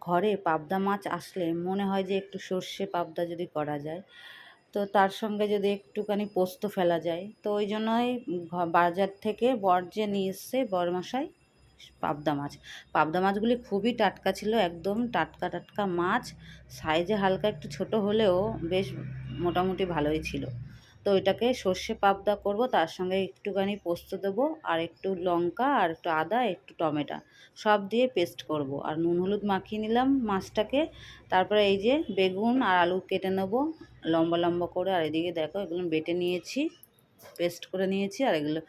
ঘরে পাবদা মাছ আসলে মনে হয় যে একটু সর্ষে পাবদা যদি করা যায়, তো তার সঙ্গে যদি একটুখানি পোস্ত ফেলা যায়, তো ওই জন্যই বাজার থেকে বর যে নিয়ে এসছে বরমশাই পাবদা মাছ। পাবদা মাছগুলি খুবই টাটকা ছিল, একদম টাটকা টাটকা মাছ। সাইজে হালকা একটু ছোট হলেও বেশ মোটামুটি ভালোই ছিল। তো এটাকে সর্ষে পাবদা করব, তার সঙ্গে একটুখানি পোস্ত দেবো আর একটু লঙ্কা আর একটু আদা একটু টমেটো সব দিয়ে পেস্ট করব। আর নুন হলুদ মাখিয়ে নিলাম মাছটাকে। তারপরে এই যে বেগুন আর আলু কেটে নেব লম্বা লম্বা করে। আর এদিকে দেখো এগুলো বেটে নিয়েছি, পেস্ট করে নিয়েছি। আর এগুলো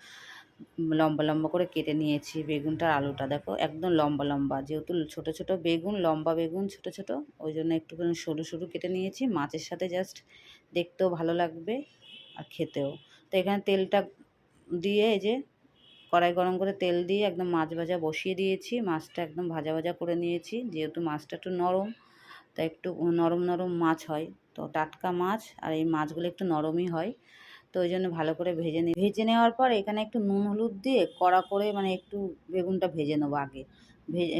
লম্বা লম্বা করে কেটে নিয়েছি। বেগুনটা আর আলুটা দেখো একদম লম্বা লম্বা, যেহেতু ছোট ছোট বেগুন, লম্বা বেগুন ছোট ছোট, ওই জন্য একটুখানি সরু সরু কেটে নিয়েছি। মাছের সাথে জাস্ট দেখতেও ভালো লাগবে আর খেতেও। তো এখানে তেলটা দিয়ে এই যে কড়াই গরম করে তেল দিয়ে একদম মাছ ভাজা বসিয়ে দিয়েছি। মাছটা একদম ভাজা ভাজা করে নিয়েছি, যেহেতু মাছটা একটু নরম, তা একটু নরম নরম মাছ হয়। তো টাটকা মাছ আর এই মাছগুলো একটু নরমই হয়, তো ওই জন্য ভালো করে ভেজে নেওয়ার পর এখানে একটু নুন হলুদ দিয়ে কড়া করে মানে একটু বেগুনটা ভেজে নেবো আগে।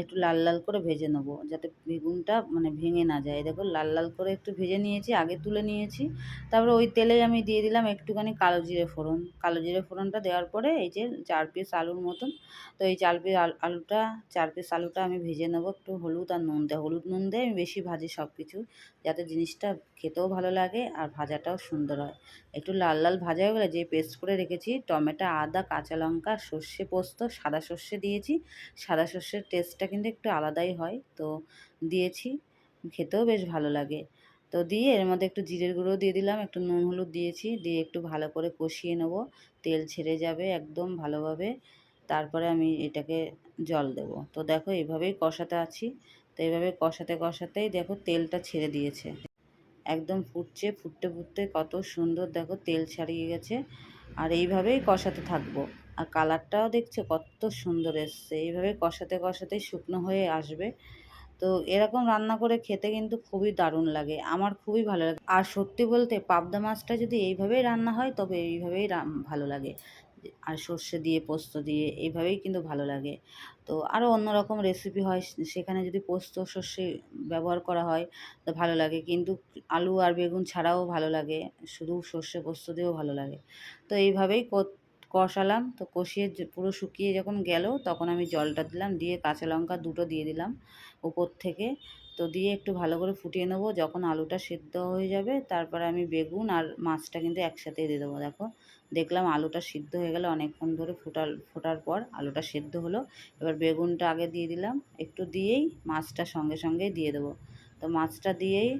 একটু লাল লাল করে ভেজে নেবো, যাতে বেগুনটা মানে ভেঙে না যায়। দেখো লাল লাল করে একটু ভেজে নিয়েছি, আগে তুলে নিয়েছি। তারপরে ওই তেলেই আমি দিয়ে দিলাম একটুখানি কালো জিরে ফোড়ন। কালো জিরে ফোড়নটা দেওয়ার পরে এই যে 4 পিস আলুর মতন, তো এই 4 পিস আলুটা 4 পিস আলুটা আমি ভেজে নেবো একটু হলুদ আর নুন দিয়ে। হলুদ নুন দিয়ে আমি বেশি ভাজি সব কিছু, যাতে জিনিসটা খেতেও ভালো লাগে আর ভাজাটাও সুন্দর হয়। একটু লাল লাল ভাজা হয়ে গেলে যে পেস্ট করে রেখেছি টমেটো, আদা, কাঁচা লঙ্কা, সর্ষে পোস্ত, সাদা সর্ষে দিয়েছি। সাদা সর্ষের টেস্টটা কিন্তু একটু আলাদাই হয়, তো দিয়েছি, খেতেও বেশ ভালো লাগে। তো দিয়ে এর মধ্যে একটু জিরের গুঁড়ো দিয়ে দিলাম, একটু নুন হলুদ দিয়েছি, দিয়ে একটু ভালো করে কষিয়ে নেব। তেল ছেড়ে যাবে একদম ভালোভাবে, তারপরে আমি এটাকে জল দেব। তো দেখো এইভাবেই কষাতে আছি। তো এইভাবে কষাতে কষাতেই দেখো তেলটা ছেড়ে দিয়েছে, একদম ফুটছে, ফুটতে ফুটতে কত সুন্দর দেখো তেল ছাড়িয়ে গেছে। আর এইভাবেই কষাতে থাকবো। আর কালারটাও দেখছো কত সুন্দর এসছে, এইভাবে কষাতে কষাতেই শুকনো হয়ে আসবে। তো এরকম রান্না করে খেতে কিন্তু খুবই দারুণ লাগে, আমার খুবই ভালো লাগে। আর সত্যি বলতে পাবদা মাছটা যদি এইভাবেই রান্না হয় তবে এইভাবেই ভালো লাগে। আর সর্ষে দিয়ে পোস্ত দিয়ে এইভাবেই কিন্তু ভালো লাগে। তো আরও অন্যরকম রেসিপি হয়, সেখানে যদি পোস্ত সর্ষে ব্যবহার করা হয় তো ভালো লাগে, কিন্তু আলু আর বেগুন ছাড়াও ভালো লাগে, শুধু সর্ষে পোস্ত দিয়েও ভালো লাগে। তো এইভাবেই কষালাম। তো কষিয়ে পুরো শুকিয়ে যখন গেল তখন আমি জলটা দিলাম, দিয়ে কাঁচা লঙ্কা দুটো দিয়ে দিলাম উপর থেকে। তো দিয়ে একটু ভালো করে ফুটিয়ে নেবো। যখন আলুটা সেদ্ধ হয়ে যাবে তারপরে আমি বেগুন আর মাছটা কিন্তু একসাথেই দিয়ে দেবো। দেখো দেখলাম আলুটা সিদ্ধ হয়ে গেলে, অনেকক্ষণ ধরে ফোটার পর আলুটা সেদ্ধ হলো। এবার বেগুনটা আগে দিয়ে দিলাম, একটু দিয়েই মাছটা সঙ্গে সঙ্গেই দিয়ে দেবো। তো মাছটা দিয়েই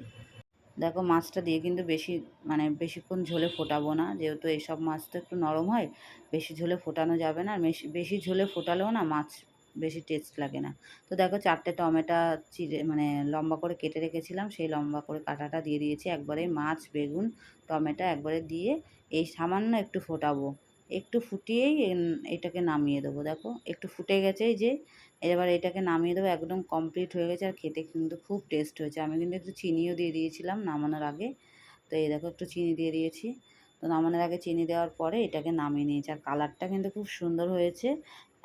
দেখো, মাছটা দিয়ে কিন্তু বেশি মানে বেশিক্ষণ ঝোলে ফোটাবো না, যেহেতু এইসব মাছ তো একটু নরম হয়, বেশি ঝোলে ফোটানো যাবে না। বেশি বেশি ঝোলে ফোটালেও না মাছ বেশি টেস্ট লাগে না। তো দেখো 4টে টমেটো চিড়ে মানে লম্বা করে কেটে রেখেছিলাম, সেই লম্বা করে কাটাটা দিয়ে দিয়েছি একবারে। মাছ, বেগুন, টমেটো একবারে দিয়ে এই সামান্য একটু ফোটাবো, একটু ফুটিয়েই এটাকে নামিয়ে দেবো। দেখো একটু ফুটে গেছে, এই যে এবার এটাকে নামিয়ে দেবো, একদম কমপ্লিট হয়ে গেছে। আর খেতে কিন্তু খুব টেস্ট হয়েছে। আমি কিন্তু একটু চিনিও দিয়ে দিয়েছিলাম নামানোর আগে। তো এই দেখো একটু চিনি দিয়ে দিয়েছি। তো নামানোর আগে চিনি দেওয়ার পরে এটাকে নামিয়ে নিয়েছি। আর কালারটা কিন্তু খুব সুন্দর হয়েছে।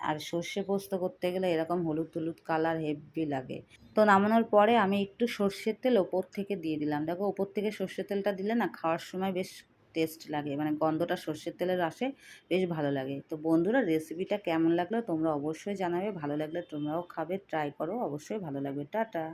আর সর্ষে পোস্ত করতে গেলে এরকম হলুদ হলুদ কালার হেব্বি লাগে। তো নামানোর পরে আমি একটু সর্ষের তেল ওপর থেকে দিয়ে দিলাম। দেখো ওপর থেকে সর্ষের তেলটা দিলে না খাওয়ার সময় বেশ টেস্ট লাগে, মানে গন্ধটা সর্ষের তেলের আসে, বেশ ভালো লাগে। তো বন্ধুরা, রেসিপিটা কেমন লাগলো তোমরা অবশ্যই জানাবে। ভালো লাগলে তোমরাও খাবে, ট্রাই করো, অবশ্যই ভালো লাগবে। টাটা।